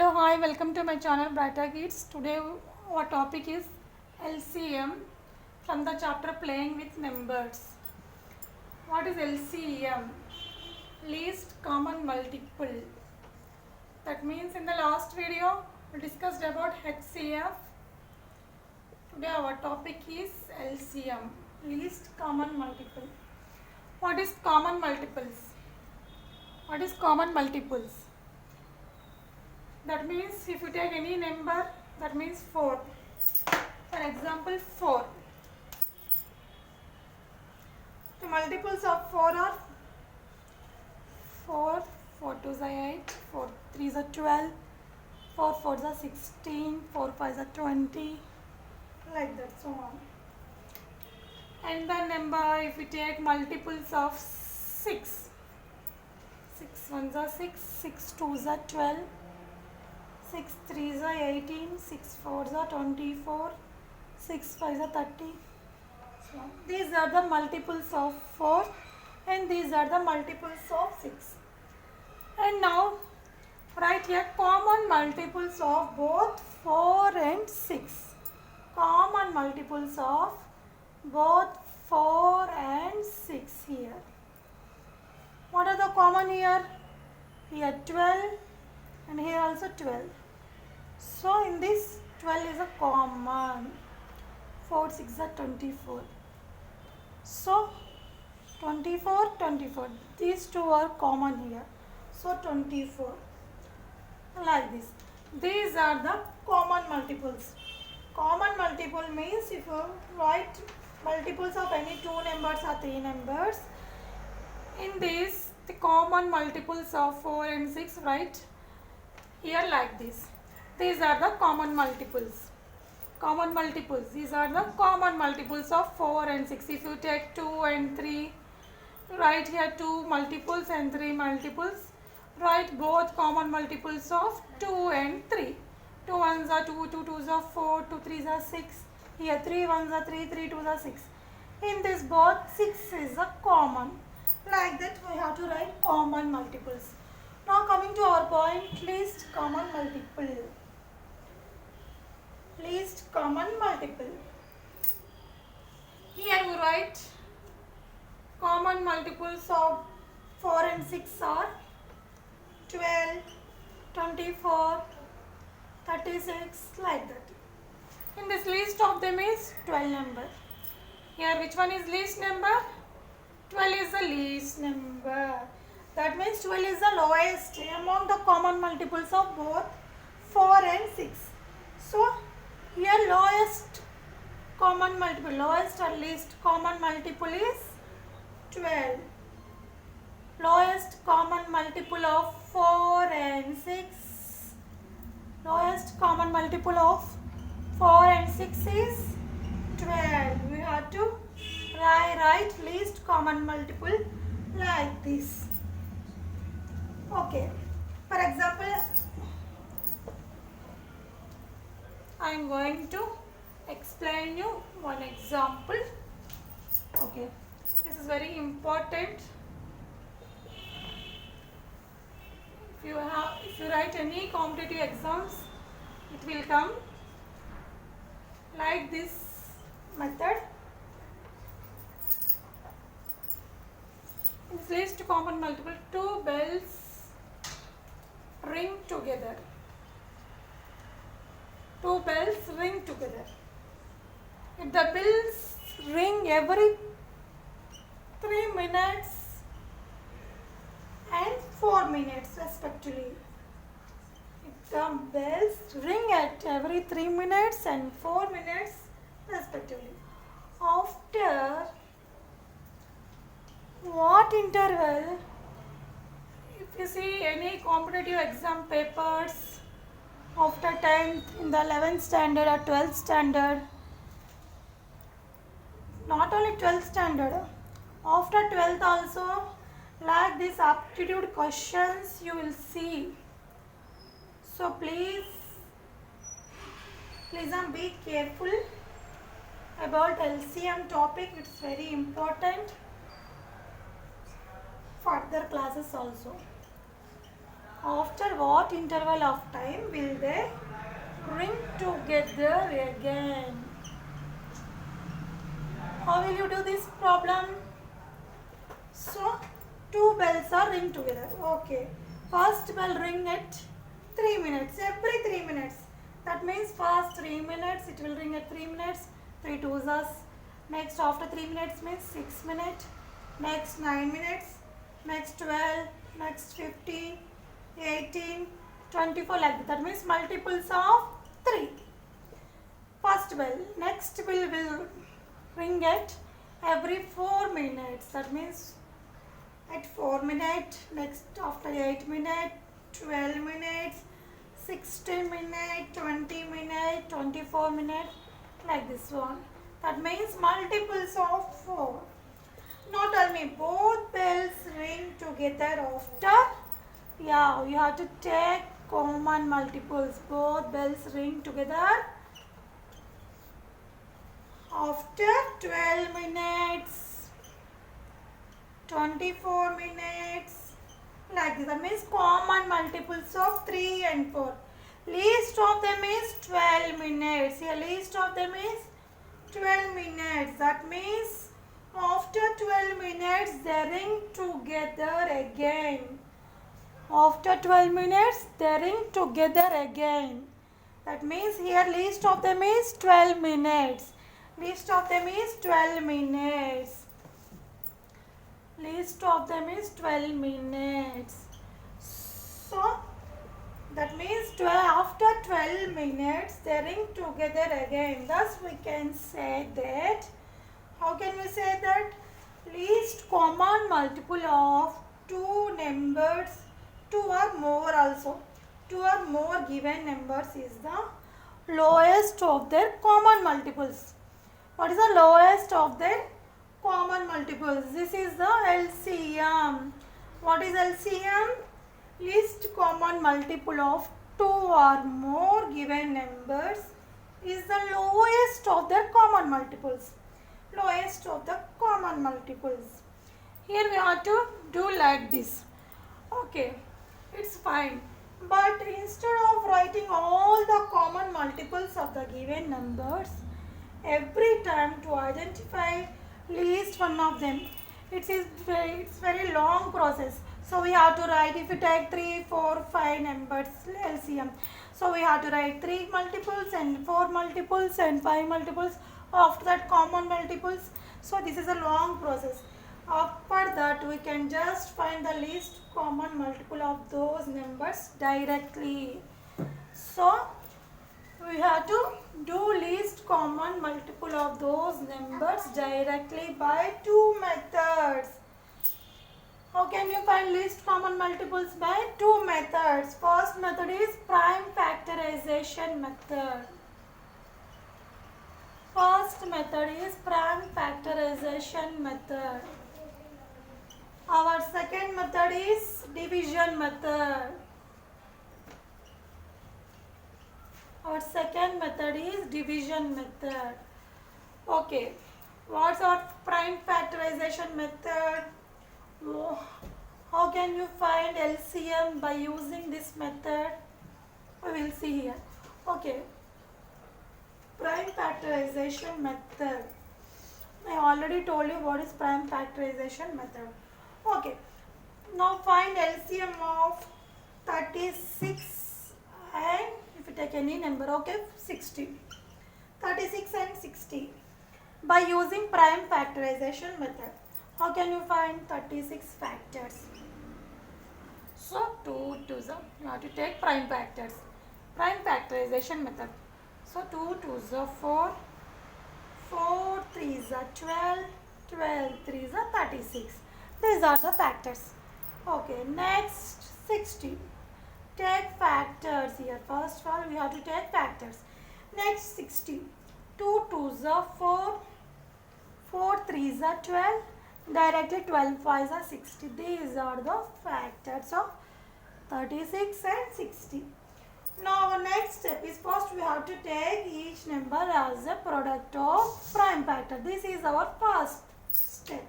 Hello, hi, welcome to my channel Brighter Kids. Today our topic is LCM from the chapter Playing with Numbers. What is LCM? Least Common Multiple. That means in the last video we discussed about HCF. Today our topic is LCM, Least Common Multiple. What is common multiples? What is common multiples? That means if you take any number, that means 4. For example, 4. The multiples of 4 are 4, 4 2s are 8, 4 3s are 12, 4 4s are 16, 4 5s are 20, like that, so on. And the number, if we take multiples of 6, 6 1s are 6, 6 2s are 12, 6 3s are 18, 6 4s are 24, 6 5s are 30. So these are the multiples of 4 and these are the multiples of 6. And now write here common multiples of both 4 and 6. Common multiples of both 4 and 6 here. What are the common here? Here 12 and here also 12. So in this 12 is a common. 4 6 are 24. So 24 24. These two are common here. So 24. Like this. These are the common multiples. Common multiple means if you write multiples of any two numbers or three numbers, in this the common multiples of 4 and 6 write here like this. These are the common multiples. Common multiples. These are the common multiples of 4 and 6. If you take 2 and 3, write here 2 multiples and 3 multiples. Write both common multiples of 2 and 3. 2 1s are 2, 2 2s are 4, 2 3s are 6. Here 3 1s are 3, 3 2s are 6. In this both 6 is a common. Like that we have to write common multiples. Now coming to our point, least common multiple. Least common multiple. Here we write common multiples of 4 and 6 are 12, 24, 36, like that. In this least of them is 12 number. Here which one is least number? 12 is the least number. That means 12 is the lowest among the common multiples of both 4 and 6. So here lowest common multiple, lowest or least common multiple is 12. Lowest common multiple of 4 and 6. Lowest common multiple of 4 and 6 is 12. We have to write least common multiple like this. Okay. For example, I am going to explain you one example. Okay. This is very important. If you write any competitive exams, it will come like this method. It's least common multiple. Two bells ring together. Two bells ring together. If the bells ring every 3 minutes and 4 minutes respectively. If the bells ring at every 3 minutes and 4 minutes respectively. After what interval? If you see any competitive exam papers after 10th, in the 11th standard or 12th standard, not only 12th standard, after 12th also, like this aptitude questions you will see. So please be careful about LCM topic. It's very important. Further classes also. After what interval of time will they ring together again? How will you do this problem? So, two bells are ring together. Okay. First bell ring at 3 minutes. Every 3 minutes. That means first 3 minutes it will ring at 3 minutes. 3 twos are. Next after 3 minutes means 6 minutes. Next 9 minutes. Next 12. Next 15. 18. 24 like that. That means multiples of 3. First bell. Next bell will ring at every 4 minutes. That means at 4 minutes, next after 8 minutes, 12 minutes, 16 minutes, 20 minutes, 24 minutes, like this one. That means multiples of 4. Now tell me, both bells ring together after? Yeah, you have to take common multiples. Both bells ring together after 12 minutes, 24 minutes, like this. That means common multiples of 3 and 4. Least of them is 12 minutes. Here least of them is 12 minutes. That means after 12 minutes they ring together again. After 12 minutes they ring together again. That means here least of them is 12 minutes. Least of them is 12 minutes. Least of them is 12 minutes. So that means after 12 minutes they ring together again. Thus we can say that, how can we say that? Least common multiple of two numbers, 2 or more also. 2 or more given numbers is the lowest of their common multiples. What is the lowest of their common multiples? This is the LCM. What is LCM? Least common multiple of 2 or more given numbers is the lowest of their common multiples. Lowest of the common multiples. Here we have to do like this. Okay, it's fine. But instead of writing all the common multiples of the given numbers, every time to identify least one of them, it's very long process. So we have to write, if you take 3, 4, 5 numbers LCM, so we have to write 3 multiples and 4 multiples and 5 multiples, after that common multiples. So this is a long process. After that we can just find the least common multiple of those numbers directly. So we have to do least common multiple of those numbers directly by 2 methods. How can you find least common multiples? By 2 methods. First method is prime factorization method. First method is prime factorization method. Our second method is division method. Our second method is division method. Okay, what's our prime factorization method? How can you find LCM by using this method? We will see here. Okay, prime factorization method. I already told you what is prime factorization method. Okay, now find LCM of 36 and, if you take any number, okay, 60. 36 and 60 by using prime factorization method. How can you find 36 factors? So 2 twos, you have to take prime factors. Prime factorization method. So 2 twos are 4, 4 threes are 12, 12 threes are 36. These are the factors. Okay, next 60. Take factors here. First of all, we have to take factors. Next 60. 2 twos are 4, 4 threes are 12, directly 12 fives are 60. These are the factors of 36 and 60. Now our next step is, first we have to take each number as a product of prime factor. This is our first step.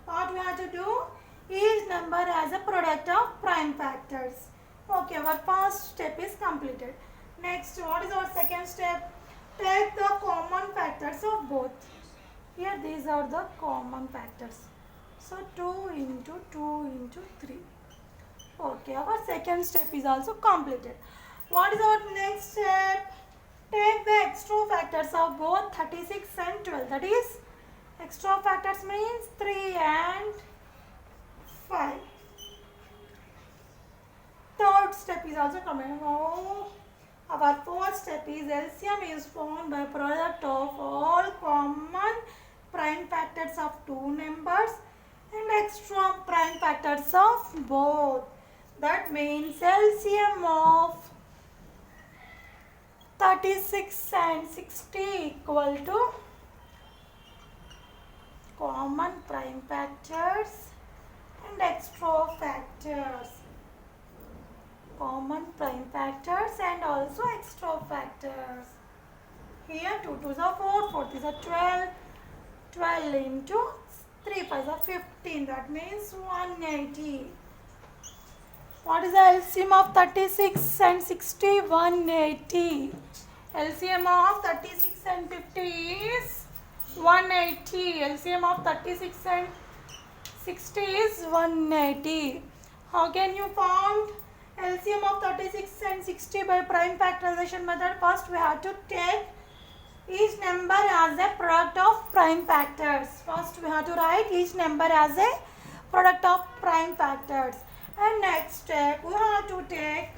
What we have to do? Each number as a product of prime factors. Okay, our first step is completed. Next, what is our second step? Take the common factors of both. Here these are the common factors. So 2 into 2 into 3. Okay, our second step is also completed. What is our next step? Take the extra factors of both 36 and 12. That is, extra factors means 3 and 5. Third step is also coming. Oh, our fourth step is LCM is found by product of all common prime factors of two numbers and extra prime factors of both. That means LCM of 36 and 60 equal to common prime factors and extra factors. Common prime factors and also extra factors. Here 2 2s are 4, 4 3s are 12, 12 into 3 5s are 15. That means 180. What is the LCM of 36 and 60? 180. LCM of 36 and 50 is 180. LCM of 36 and 60 is 180. How can you find LCM of 36 and 60 by prime factorization method? First we have to take each number as a product of prime factors. First we have to write each number as a product of prime factors. And next step we have to take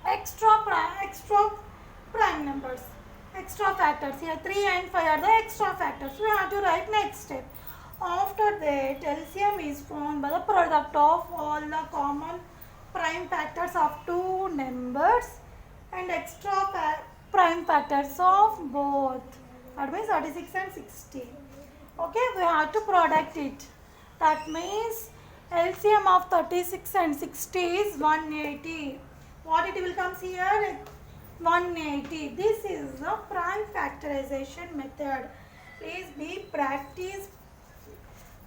extra prime numbers, extra factors. Here 3 and 5 are the extra factors. We have to write next step. After that, LCM is found by the product of all the common prime factors of two numbers and extra prime factors of both. That means 36 and 60. Okay, we have to product it. That means LCM of 36 and 60 is 180. What it will come here? 180. This is the prime factorization method. Please be practice.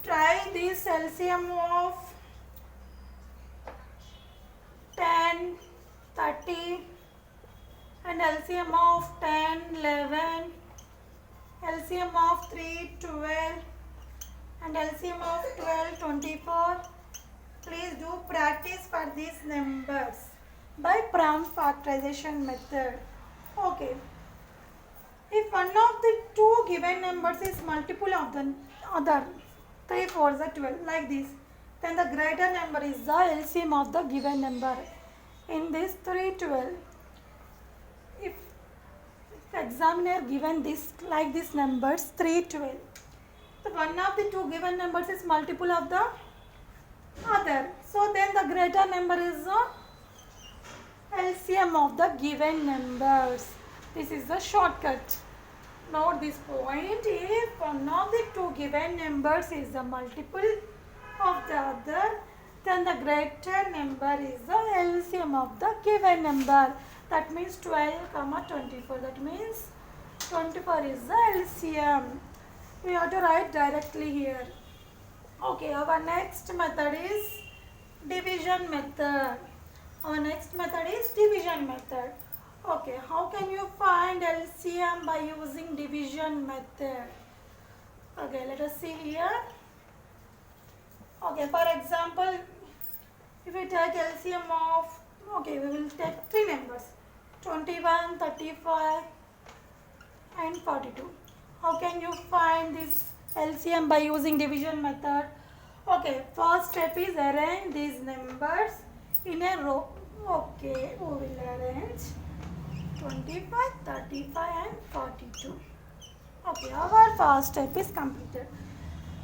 Try this LCM of 10, 30 and LCM of 10, 11, LCM of 3, 12 and LCM of 12, 24. Please do practice for these numbers by prime factorization method. Okay. If one of the two given numbers is multiple of the other, 3 4s are 12, like this, then the greater number is the LCM of the given number. In this 3 12, if examiner given this like this numbers 3 12, so one of the two given numbers is multiple of the other, so then the greater number is the LCM of the given numbers. This is the shortcut. Note this point. If one of the two given numbers is the multiple of the other, then the greater number is the LCM of the given number. That means 12, 24. That means 24 is the LCM. We have to write directly here. Okay, our next method is division method. Our next method is division method. Okay, how can you find LCM by using division method? Okay, let us see here. Okay, for example, if we take LCM of, okay, we will take three numbers, 21, 35 and 42. How can you find this LCM by using division method? Okay, first step is arrange these numbers in a row. Okay, we will arrange 25, 35 and 42. Okay, our first step is completed.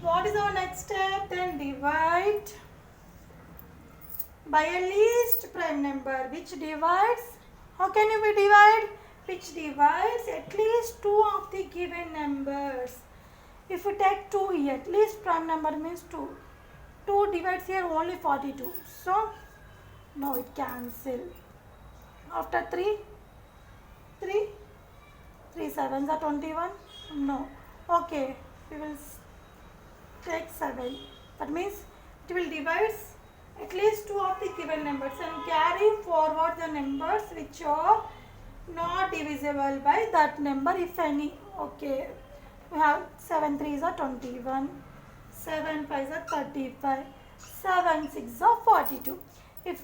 What is our next step? Then divide by a least prime number which divides. How can you be divide? Which divides at least two of the given numbers. If we take 2 here, least prime number means 2. 2 divides here only 42. So, no, it cancel. After 3, 3 sevens are 21. No. Okay, we will take 7. That means it will divide at least 2 of the given numbers and carry forward the numbers which are not divisible by that number if any. Okay, we have 7 3s are 21, 7 5s are 35, 7 6 are 42. If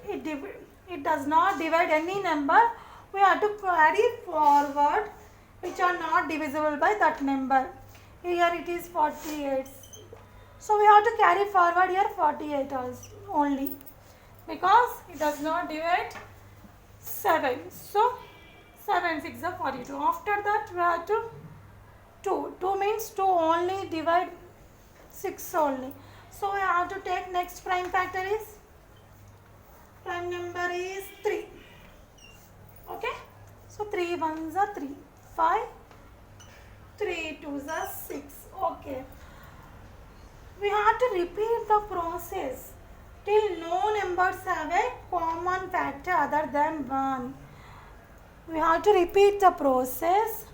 it does not divide any number, we have to carry forward which are not divisible by that number. Here it is 48. So we have to carry forward here 48 also only because it does not divide 7. So 7 6 are 42. After that we have to 2. 2 means 2 only divide 6 only. So we have to take next prime factor is prime number is 3. Okay. So 3 1s are 3. 5. 3 2s are 6. Okay. We have to repeat the process till no numbers have a common factor other than 1. We have to repeat the process.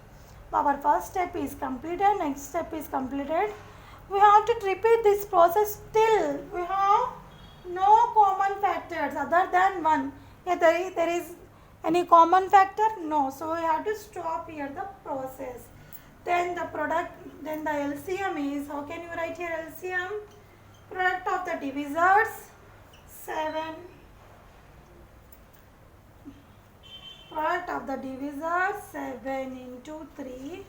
Our first step is completed, next step is completed. We have to repeat this process till we have no common factors other than 1. Yeah, there is any common factor? No. So we have to stop here the process. Then the LCM is, how can you write here LCM? Product of the divisors 7. Product of the divisors 7 into 3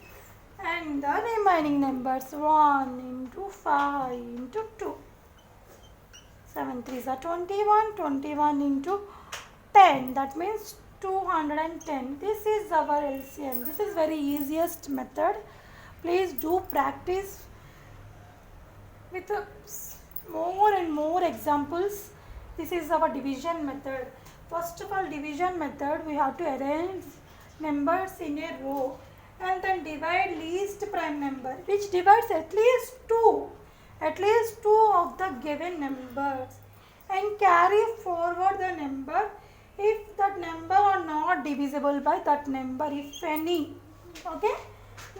and the remaining numbers 1 into 5 into 2. 7 3s are 21, 21 into 10, that means 210. This is our LCM. This is very easiest method. Please do practice with more and more examples. This is our division method. First of all, division method, we have to arrange numbers in a row and then divide least prime number which divides at least 2 of the given numbers and carry forward the number if that number are not divisible by that number if any. Okay.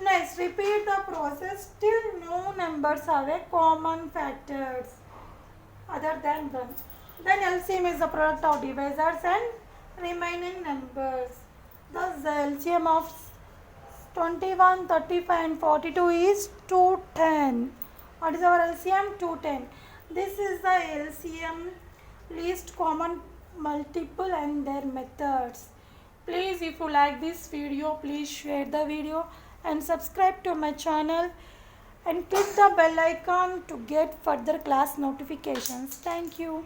Next, repeat the process till no numbers have a common factors other than 1. Then LCM is the product of divisors and remaining numbers. Thus the LCM of 21, 35 and 42 is 210. What is our LCM? 210. This is the LCM, least common multiple and their methods. Please, if you like this video, please share the video and subscribe to my channel and click the bell icon to get further class notifications. Thank you.